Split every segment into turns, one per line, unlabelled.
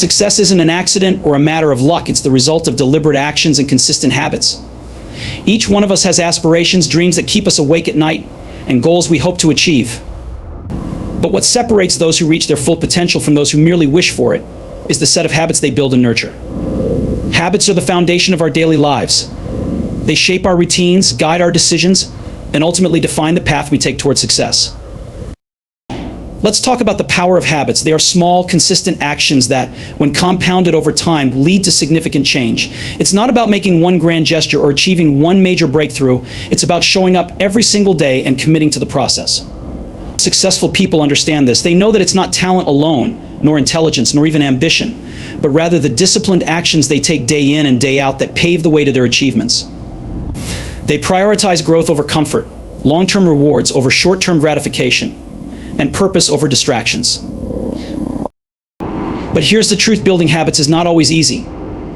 Success isn't an accident or a matter of luck. It's the result of deliberate actions and consistent habits. Each one of us has aspirations, dreams that keep us awake at night, and goals we hope to achieve. But what separates those who reach their full potential from those who merely wish for it is the set of habits they build and nurture. Habits are the foundation of our daily lives. They shape our routines, guide our decisions, and ultimately define the path we take toward success. Let's talk about the power of habits. They are small, consistent actions that, when compounded over time, lead to significant change. It's not about making one grand gesture or achieving one major breakthrough. It's about showing up every single day and committing to the process. Successful people understand this. They know that it's not talent alone, nor intelligence, nor even ambition, but rather the disciplined actions they take day in and day out that pave the way to their achievements. They prioritize growth over comfort, long-term rewards over short-term gratification, and purpose over distractions. But here's the truth: building habits is not always easy.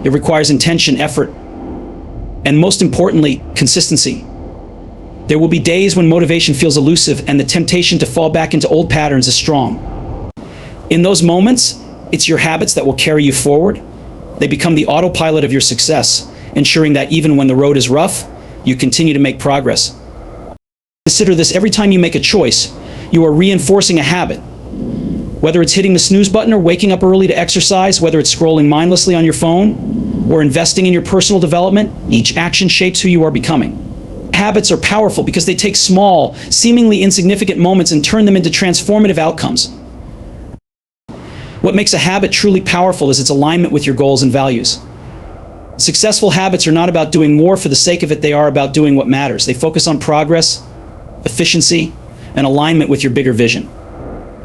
It requires intention, effort, and most importantly, consistency. There will be days when motivation feels elusive and the temptation to fall back into old patterns is strong. In those moments, it's your habits that will carry you forward. They become the autopilot of your success, ensuring that even when the road is rough, you continue to make progress. Consider this: every time you make a choice, you are reinforcing a habit. Whether it's hitting the snooze button or waking up early to exercise, whether it's scrolling mindlessly on your phone or investing in your personal development, each action shapes who you are becoming. Habits are powerful because they take small, seemingly insignificant moments and turn them into transformative outcomes. What makes a habit truly powerful is its alignment with your goals and values. Successful habits are not about doing more for the sake of it. They are about doing what matters. They focus on progress, efficiency, and alignment with your bigger vision.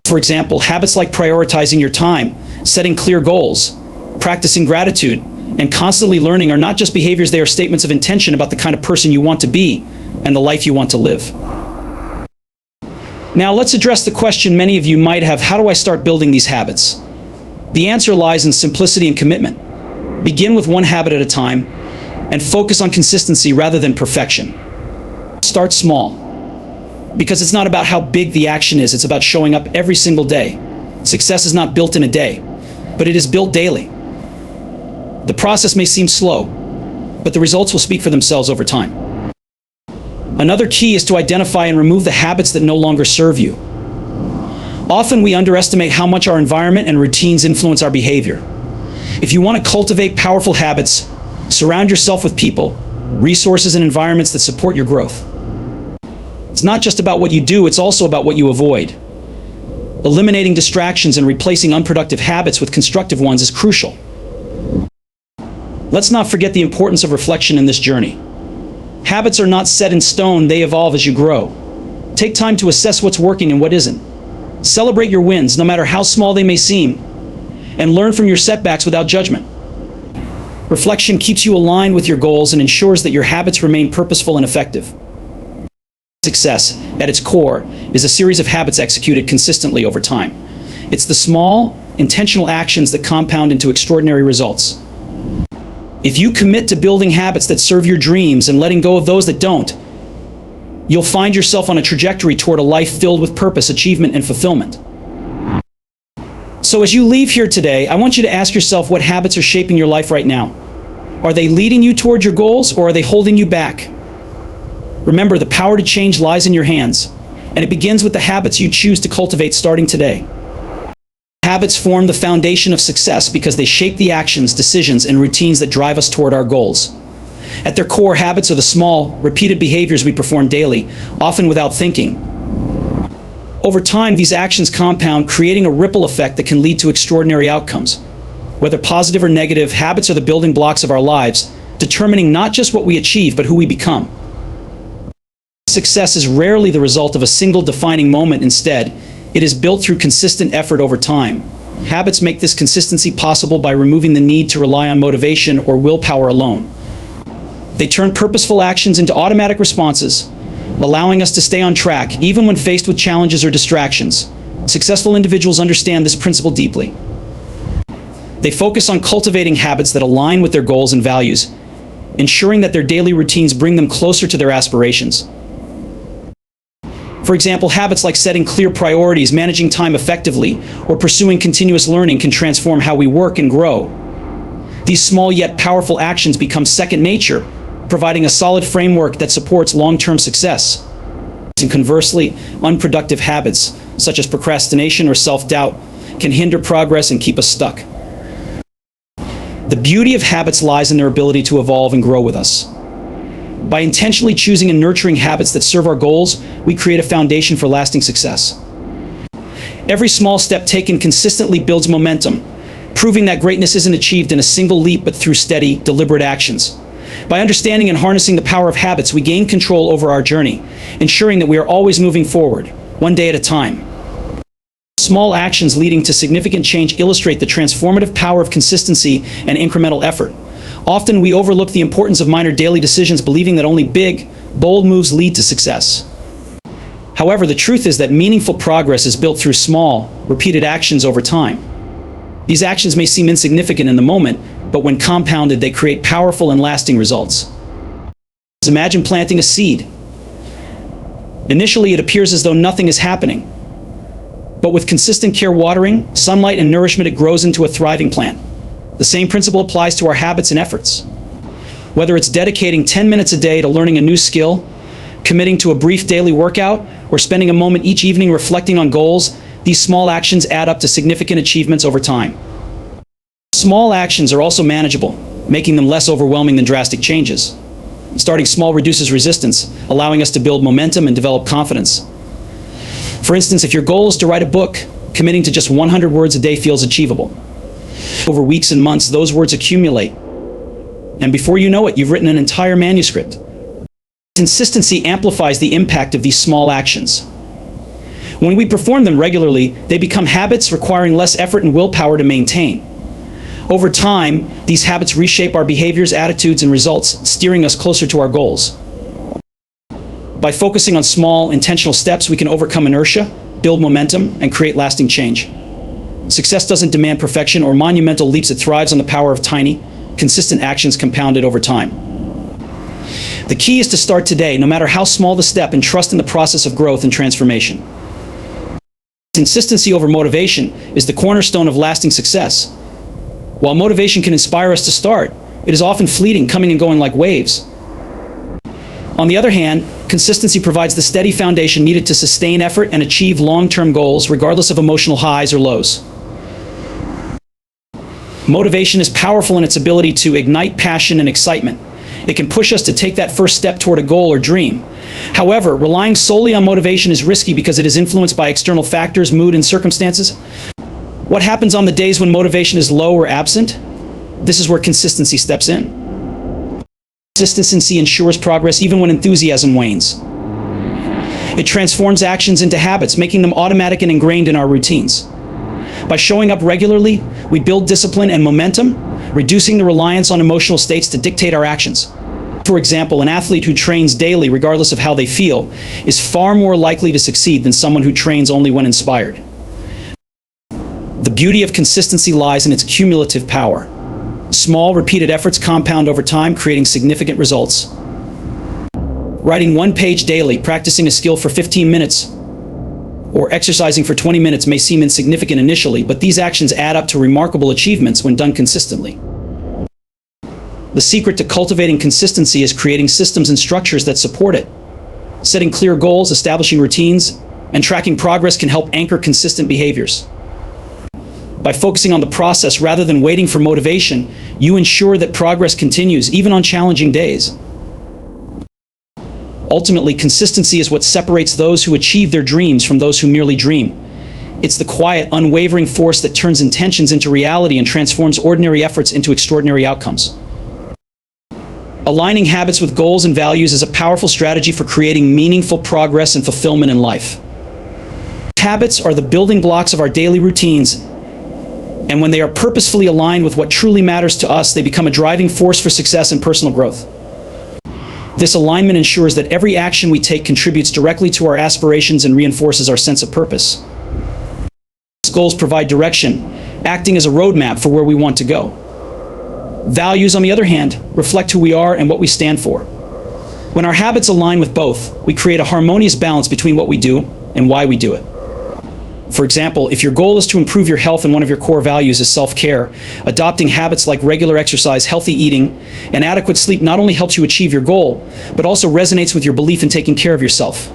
For example, habits like prioritizing your time, setting clear goals, practicing gratitude, and constantly learning are not just behaviors. They are statements of intention about the kind of person you want to be and the life you want to live. Now let's address the question many of you might have: how do I start building these habits? The answer lies in simplicity and commitment. Begin with one habit at a time and focus on consistency rather than perfection. Start small, because it's not about how big the action is. It's about showing up every single day. Success is not built in a day, but it is built daily. The process may seem slow, but the results will speak for themselves over time. Another key is to identify and remove the habits that no longer serve you. Often we underestimate how much our environment and routines influence our behavior. If you want to cultivate powerful habits, surround yourself with people, resources, and environments that support your growth. It's not just about what you do, it's also about what you avoid. Eliminating distractions and replacing unproductive habits with constructive ones is crucial. Let's not forget the importance of reflection in this journey. Habits are not set in stone, they evolve as you grow. Take time to assess what's working and what isn't. Celebrate your wins, no matter how small they may seem, and learn from your setbacks without judgment. Reflection keeps you aligned with your goals and ensures that your habits remain purposeful and effective. Success, at its core, is a series of habits executed consistently over time. It's the small, intentional actions that compound into extraordinary results. If you commit to building habits that serve your dreams and letting go of those that don't, you'll find yourself on a trajectory toward a life filled with purpose, achievement, and fulfillment. So as you leave here today, I want you to ask yourself what habits are shaping your life right now. Are they leading you toward your goals, or are they holding you back? Remember, the power to change lies in your hands, and it begins with the habits you choose to cultivate starting today. Habits form the foundation of success because they shape the actions, decisions, and routines that drive us toward our goals. At their core, habits are the small, repeated behaviors we perform daily, often without thinking. Over time, these actions compound, creating a ripple effect that can lead to extraordinary outcomes. Whether positive or negative, habits are the building blocks of our lives, determining not just what we achieve, but who we become. Success is rarely the result of a single defining moment. Instead, it is built through consistent effort over time. Habits make this consistency possible by removing the need to rely on motivation or willpower alone. They turn purposeful actions into automatic responses, allowing us to stay on track even when faced with challenges or distractions. Successful individuals understand this principle deeply. They focus on cultivating habits that align with their goals and values, ensuring that their daily routines bring them closer to their aspirations. For example, habits like setting clear priorities, managing time effectively, or pursuing continuous learning can transform how we work and grow. These small yet powerful actions become second nature, providing a solid framework that supports long-term success. And conversely, unproductive habits, such as procrastination or self-doubt, can hinder progress and keep us stuck. The beauty of habits lies in their ability to evolve and grow with us. By intentionally choosing and nurturing habits that serve our goals, we create a foundation for lasting success. Every small step taken consistently builds momentum, proving that greatness isn't achieved in a single leap but through steady, deliberate actions. By understanding and harnessing the power of habits, we gain control over our journey, ensuring that we are always moving forward, one day at a time. Small actions leading to significant change illustrate the transformative power of consistency and incremental effort. Often we overlook the importance of minor daily decisions, believing that only big, bold moves lead to success. However, the truth is that meaningful progress is built through small, repeated actions over time. These actions may seem insignificant in the moment, but when compounded, they create powerful and lasting results. Imagine planting a seed. Initially, it appears as though nothing is happening. But with consistent care, watering, sunlight, and nourishment, it grows into a thriving plant. The same principle applies to our habits and efforts. Whether it's dedicating 10 minutes a day to learning a new skill, committing to a brief daily workout, or spending a moment each evening reflecting on goals, these small actions add up to significant achievements over time. Small actions are also manageable, making them less overwhelming than drastic changes. Starting small reduces resistance, allowing us to build momentum and develop confidence. For instance, if your goal is to write a book, committing to just 100 words a day feels achievable. Over weeks and months, those words accumulate, and before you know it, you've written an entire manuscript. Consistency amplifies the impact of these small actions. When we perform them regularly, they become habits requiring less effort and willpower to maintain. Over time, these habits reshape our behaviors, attitudes, and results, steering us closer to our goals. By focusing on small, intentional steps, we can overcome inertia, build momentum, and create lasting change. Success doesn't demand perfection or monumental leaps. It thrives on the power of tiny, consistent actions compounded over time. The key is to start today, no matter how small the step, and trust in the process of growth and transformation. Consistency over motivation is the cornerstone of lasting success. While motivation can inspire us to start, it is often fleeting, coming and going like waves. On the other hand, consistency provides the steady foundation needed to sustain effort and achieve long-term goals, regardless of emotional highs or lows. Motivation is powerful in its ability to ignite passion and excitement. It can push us to take that first step toward a goal or dream. However, relying solely on motivation is risky because it is influenced by external factors, mood, and circumstances. What happens on the days when motivation is low or absent? This is where consistency steps in. Consistency ensures progress even when enthusiasm wanes. It transforms actions into habits, making them automatic and ingrained in our routines. By showing up regularly, we build discipline and momentum, reducing the reliance on emotional states to dictate our actions. For example, an athlete who trains daily, regardless of how they feel, is far more likely to succeed than someone who trains only when inspired. The beauty of consistency lies in its cumulative power. Small, repeated efforts compound over time, creating significant results. Writing one page daily, practicing a skill for 15 minutes, or exercising for 20 minutes may seem insignificant initially, but these actions add up to remarkable achievements when done consistently. The secret to cultivating consistency is creating systems and structures that support it. Setting clear goals, establishing routines, and tracking progress can help anchor consistent behaviors. By focusing on the process rather than waiting for motivation, you ensure that progress continues even on challenging days. Ultimately, consistency is what separates those who achieve their dreams from those who merely dream. It's the quiet, unwavering force that turns intentions into reality and transforms ordinary efforts into extraordinary outcomes. Aligning habits with goals and values is a powerful strategy for creating meaningful progress and fulfillment in life. Habits are the building blocks of our daily routines, and when they are purposefully aligned with what truly matters to us, they become a driving force for success and personal growth. This alignment ensures that every action we take contributes directly to our aspirations and reinforces our sense of purpose. These goals provide direction, acting as a roadmap for where we want to go. Values, on the other hand, reflect who we are and what we stand for. When our habits align with both, we create a harmonious balance between what we do and why we do it. For example, if your goal is to improve your health and one of your core values is self-care, adopting habits like regular exercise, healthy eating, and adequate sleep not only helps you achieve your goal, but also resonates with your belief in taking care of yourself.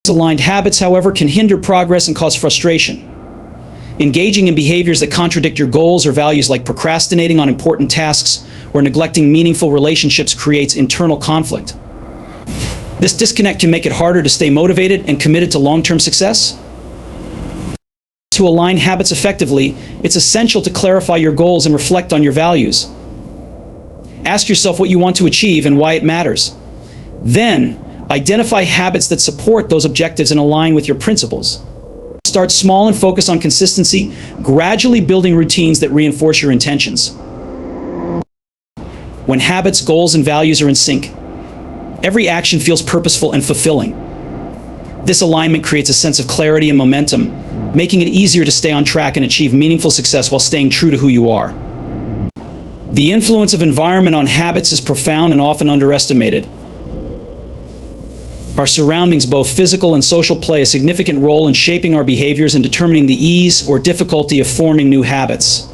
Aligned habits, however, can hinder progress and cause frustration. Engaging in behaviors that contradict your goals or values, like procrastinating on important tasks or neglecting meaningful relationships, creates internal conflict. This disconnect can make it harder to stay motivated and committed to long-term success. To align habits effectively, it's essential to clarify your goals and reflect on your values. Ask yourself what you want to achieve and why it matters. Then, identify habits that support those objectives and align with your principles. Start small and focus on consistency, gradually building routines that reinforce your intentions. When habits, goals, and values are in sync, every action feels purposeful and fulfilling. This alignment creates a sense of clarity and momentum, making it easier to stay on track and achieve meaningful success while staying true to who you are. The influence of environment on habits is profound and often underestimated. Our surroundings, both physical and social, play a significant role in shaping our behaviors and determining the ease or difficulty of forming new habits.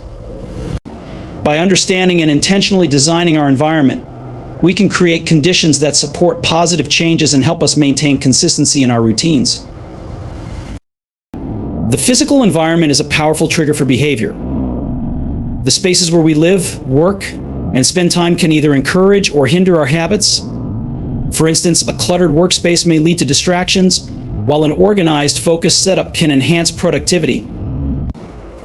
By understanding and intentionally designing our environment, we can create conditions that support positive changes and help us maintain consistency in our routines. The physical environment is a powerful trigger for behavior. The spaces where we live, work, and spend time can either encourage or hinder our habits. For instance, a cluttered workspace may lead to distractions, while an organized, focused setup can enhance productivity.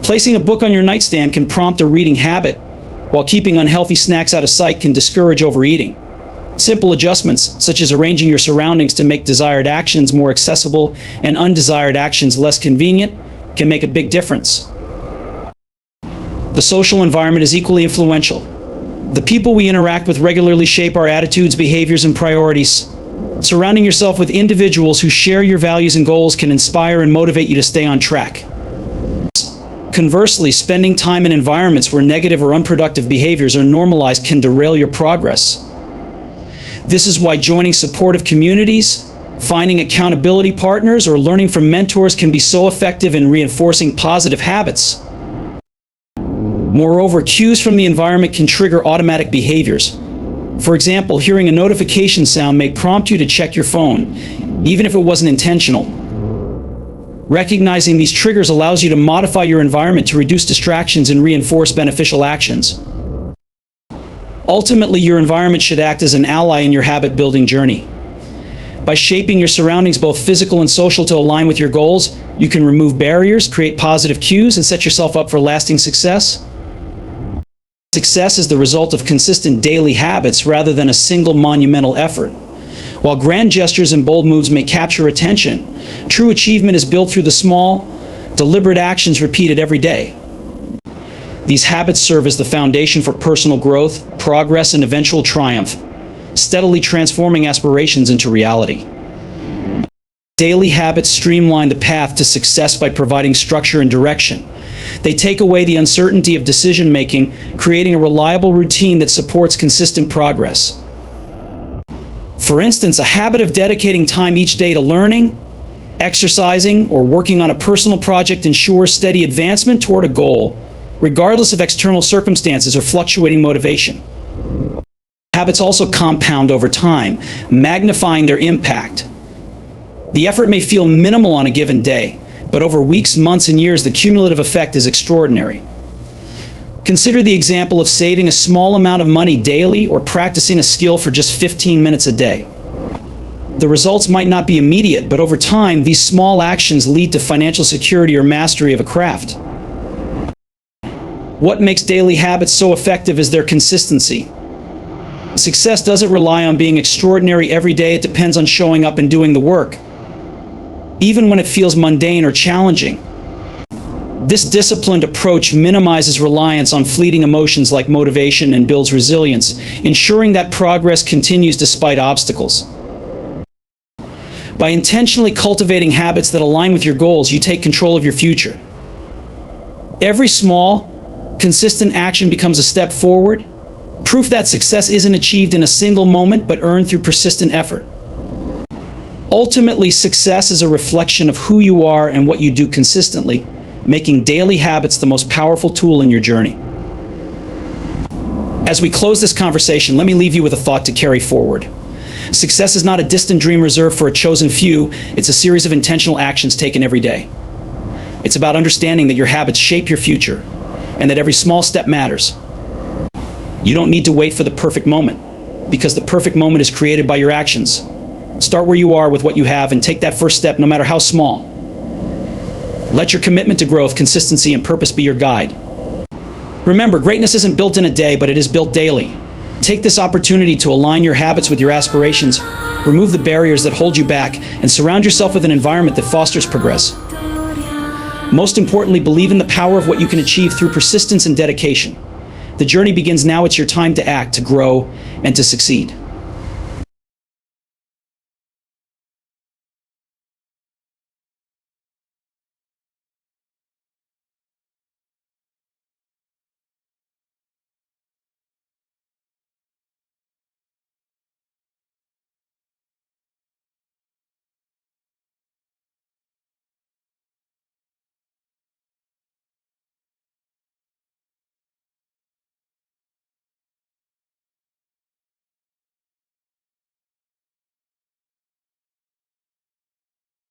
Placing a book on your nightstand can prompt a reading habit, while keeping unhealthy snacks out of sight can discourage overeating. Simple adjustments, such as arranging your surroundings to make desired actions more accessible and undesired actions less convenient, can make a big difference. The social environment is equally influential. The people we interact with regularly shape our attitudes, behaviors, and priorities. Surrounding yourself with individuals who share your values and goals can inspire and motivate you to stay on track. Conversely, spending time in environments where negative or unproductive behaviors are normalized can derail your progress. This is why joining supportive communities, finding accountability partners, or learning from mentors can be so effective in reinforcing positive habits. Moreover, cues from the environment can trigger automatic behaviors. For example, hearing a notification sound may prompt you to check your phone, even if it wasn't intentional. Recognizing these triggers allows you to modify your environment to reduce distractions and reinforce beneficial actions. Ultimately, your environment should act as an ally in your habit-building journey. By shaping your surroundings, both physical and social, to align with your goals, you can remove barriers, create positive cues, and set yourself up for lasting success. Success is the result of consistent daily habits rather than a single monumental effort. While grand gestures and bold moves may capture attention, true achievement is built through the small, deliberate actions repeated every day. These habits serve as the foundation for personal growth, progress, and eventual triumph, steadily transforming aspirations into reality. Daily habits streamline the path to success by providing structure and direction. They take away the uncertainty of decision-making, creating a reliable routine that supports consistent progress. For instance, a habit of dedicating time each day to learning, exercising, or working on a personal project ensures steady advancement toward a goal, regardless of external circumstances or fluctuating motivation. Habits also compound over time, magnifying their impact. The effort may feel minimal on a given day, but over weeks, months, and years, the cumulative effect is extraordinary. Consider the example of saving a small amount of money daily or practicing a skill for just 15 minutes a day. The results might not be immediate, but over time, these small actions lead to financial security or mastery of a craft. What makes daily habits so effective is their consistency. Success doesn't rely on being extraordinary every day. It depends on showing up and doing the work, even when it feels mundane or challenging. This disciplined approach minimizes reliance on fleeting emotions like motivation and builds resilience, ensuring that progress continues despite obstacles. By intentionally cultivating habits that align with your goals, you take control of your future. Every small, consistent action becomes a step forward, Proof that success isn't achieved in a single moment, but earned through persistent effort. Ultimately, success is a reflection of who you are and what you do consistently, making daily habits the most powerful tool in your journey. As we close this conversation, let me leave you with a thought to carry forward. Success is not a distant dream reserved for a chosen few, it's a series of intentional actions taken every day. It's about understanding that your habits shape your future, and that every small step matters. You don't need to wait for the perfect moment, because the perfect moment is created by your actions. Start where you are with what you have and take that first step, no matter how small. Let your commitment to growth, consistency, and purpose be your guide. Remember, greatness isn't built in a day, but it is built daily. Take this opportunity to align your habits with your aspirations, remove the barriers that hold you back, and surround yourself with an environment that fosters progress. Most importantly, believe in the power of what you can achieve through persistence and dedication. The journey begins now. It's your time to act, to grow, and to succeed.